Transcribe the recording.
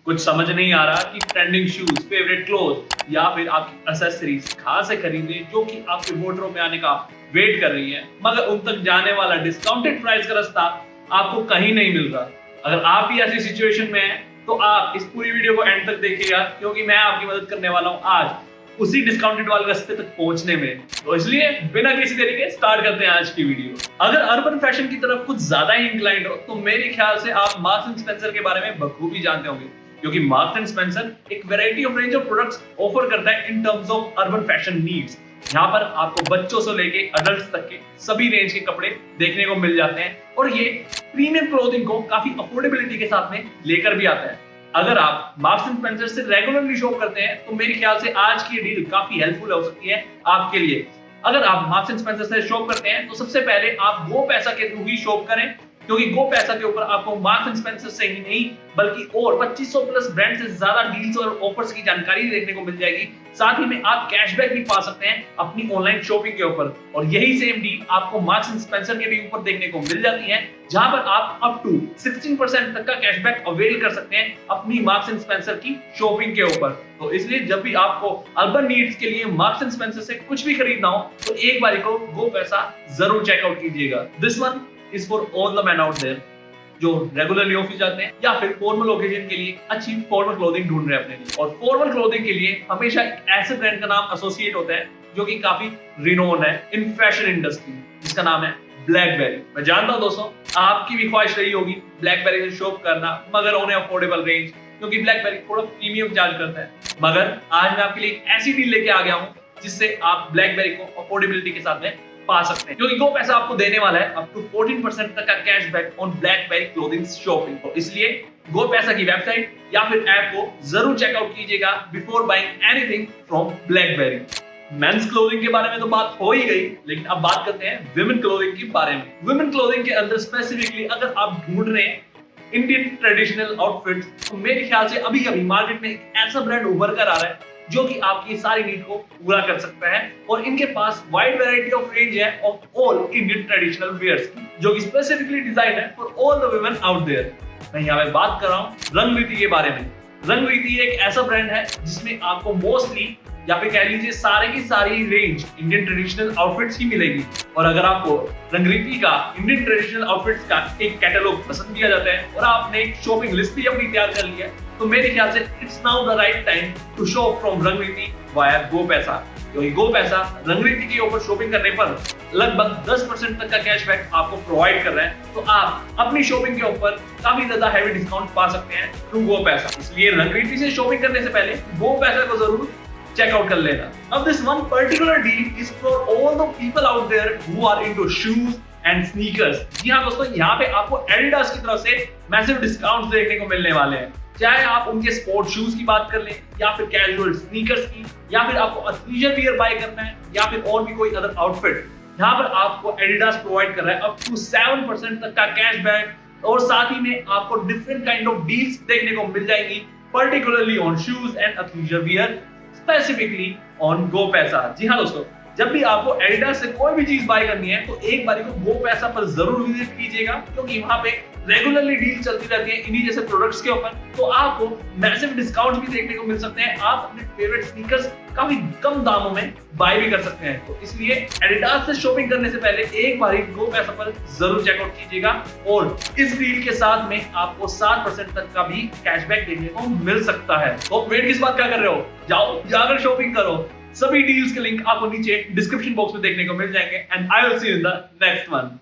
कुछ समझ नहीं आ रहा कि ट्रेंडिंग शूज, फेवरेट क्लोथ या फिर आपकी एक्सेसरीज कहां से खरीदें जो कि आपके वार्डरोब में आने का वेट कर रही है, मगर उन तक जाने वाला डिस्काउंटेड प्राइस का रास्ता आपको कहीं नहीं मिल रहा। अगर आप भी ऐसी सिचुएशन में हैं तो आप इस पूरी वीडियो को एंड तक देखिएगा, क्योंकि मैं आपकी मदद करने वाला हूं आज उसी डिस्काउंटेड वाले रास्ते तक पहुंचने में। तो इसलिए बिना किसी देरी के स्टार्ट करते हैं आज की वीडियो। अगर अर्बन फैशन की तरफ कुछ ज्यादा ही इंक्लाइंड हो तो मेरे ख्याल से आप मार्क्स एंड स्पेंसर के बारे में बखूबी जानते होंगे, क्योंकि मार्क्स एंड स्पेंसर एक variety of range of products offer करता है in terms of urban fashion needs. यहाँ पर आपको बच्चों से लेके अडल्ट्स तक के सभी रेंज के कपड़े देखने को मिल जाते हैं और ये प्रीमियम क्लोथिंग को काफी अफोर्डेबिलिटी के साथ में लेकर भी आता है। अगर आप मार्क्स एंड स्पेंसर से रेगुलरली शॉप करते हैं तो मेरे ख्याल से आज की डील काफी हेल्पफुल हो सकती है आपके लिए। अगर आप मार्क्स एंड स्पेंसर से शॉप करते हैं तो सबसे पहले आप वो पैसा के थ्रू ही शॉप करें, क्योंकि गो पैसा के ऊपर आपको मार्क्स एंड स्पेंसर से ही नहीं बल्कि और 2500 प्लस ब्रांड से ज्यादा डील्स और ऑफर्स की जानकारी देखने को मिल जाएगी। साथ ही में आप कैशबैक भी पा सकते हैं अपनी ऑनलाइन शॉपिंग के ऊपर, और यही सेम डील आपको मार्क्स एंड स्पेंसर के भी ऊपर देखने को मिल जाती है, जहां पर आप अप टू 16% तक का कैशबैक अवेल कर सकते हैं अपनी मार्क्स एंड स्पेंसर की शॉपिंग के ऊपर। तो इसलिए जब भी आपको अर्बन नीड्स के लिए मार्क्स एंड स्पेंसर से कुछ भी खरीदना हो तो एक बार को गो पैसा जरूर चेकआउट कीजिएगा। This one is for all the men out there जो रेगुलरली ऑफिस जाते हैं या फिर फॉर्मल ओकेजन के लिए अच्छी फॉर्मल क्लोथिंग ढूंढ रहे हैं अपने लिए। और फॉर्मल क्लोथिंग के लिए हमेशा एक ऐसे ब्रांड का नाम एसोसिएट होता है जो कि काफी रिनोन है इन फैशन इंडस्ट्री, जिसका नाम है ब्लैकबेरी। मैं जानता हूं दोस्तों आपकी भी ख्वाहिश रही होगी ब्लैकबेरी से शॉप करना, मगर उन्हें अफोर्डेबल रेंज, क्योंकि ब्लैकबेरी थोड़ा प्रीमियम चार्ज करता है। मगर आज मैं आपके लिए एक ऐसी डील लेके आ गया हूं जिससे आप ब्लैकबेरी को अफोर्डेबिलिटी के साथ में पा सकते हैं, क्योंकि गो पैसा आपको देने वाला है अप टू 14% तक का cashback on blackberry clothing shopping. तो इसलिए गो पैसा की वेबसाइट या फिर ऐप को जरूर चेकआउट कीजिएगा before buying anything from Blackberry. Men's clothing के बारे में तो बात हो ही गई, लेकिन अब बात करते हैं विमेन क्लोथिंग के बारे में। विमेन क्लोथिंग के अंदर स्पेसिफिकली अगर आप ढूंढ रहे हैं इंडियन ट्रेडिशनल आउटफिट्स, तो मेरे ख्याल से अभी अभी मार्केट में एक ऐसा ब्रांड उभर कर आ रहा है जो कि आपकी सारी नीड को पूरा कर सकता है, और इनके पास वाइड वैरायटी ऑफ रेंज है of all Indian traditional wears की, जो कि स्पेसिफिकली डिजाइन है for all the women out there. मैं यहाँ पे बात कर रहा हूँ रंगरीति के बारे में। रंगरीति एक ऐसा ब्रांड है जिसमें आपको मोस्टली या फिर कह लीजिए सारे की सारी रेंज इंडियन ट्रेडिशनल आउटफिट्स ही मिलेगी। और अगर आपको रंगरीति का इंडियन ट्रेडिशनल आउटफिट्स का एक कैटलॉग पसंद किया जाता है और आपने एक शॉपिंग लिस्ट भी अपनी तैयार कर ली है, तो मेरे ख्याल से it's now the right time to shop from Rangriti via Go Paisa, क्योंकि गो पैसा रंगरीति के ऊपर शॉपिंग करने पर लगभग 10% तक का कैशबैक आपको प्रोवाइड कर रहा है। तो आप अपनी शॉपिंग के ऊपर काफी ज्यादा हैवी डिस्काउंट पा सकते हैं थ्रू गो पैसा। इसलिए रंगरीति से शॉपिंग करने से पहले गो पैसा को जरूर चेकआउट कर लेना। अब this one particular deal is for all the people out there who are into shoes and sneakers. जी हाँ दोस्तों, यहाँ पे आपको एडिडास की तरफ से मैसिव डिस्काउंट्स देखने को मिलने वाले हैं, चाहे आप उनके स्पोर्ट शूज की बात कर लें या फिर कैजुअल स्नीकर्स की, या फिर आपको अथलीजर वियर बाय करना है या फिर और भी कोई अदर आउटफिट। यहाँ पर आपको एडिडास प्रोवाइड कर रहा है अप टू 7% तक का कैशबैक, और साथ ही में आपको डिफरेंट काइंड ऑफ डील्स देखने को मिल जाएंगी, particularly on shoes and athleisure wear, specifically on Go Paisa. जी हाँ दोस्तों, जब भी आपको एडिडास से कोई भी चीज बाय करनी है तो एक बारी को गो पैसा पर जरूर विजिट कीजिएगा, क्योंकि वहां पे रेगुलरली डील चलती रहती है इन्हीं जैसे प्रोडक्ट्स के ऊपर। तो आपको मैसिव डिस्काउंट भी देखने को मिल सकते हैं, आप अपने फेवरेट स्नीकर्स काफी कम दामों में बाय भी कर सकते हैं। तो इसलिए एडिडास से शॉपिंग करने से पहले एक बार गो पैसा पर जरूर चेकआउट कीजिएगा, और इस डील के साथ में आपको 7% तक का भी कैशबैक देखने को मिल सकता है। तो वेट किस बात का कर रहे हो, जाओ जाकर शॉपिंग करो। सभी डील्स के लिंक आपको नीचे डिस्क्रिप्शन बॉक्स में देखने को मिल जाएंगे, and I will see you in the next one.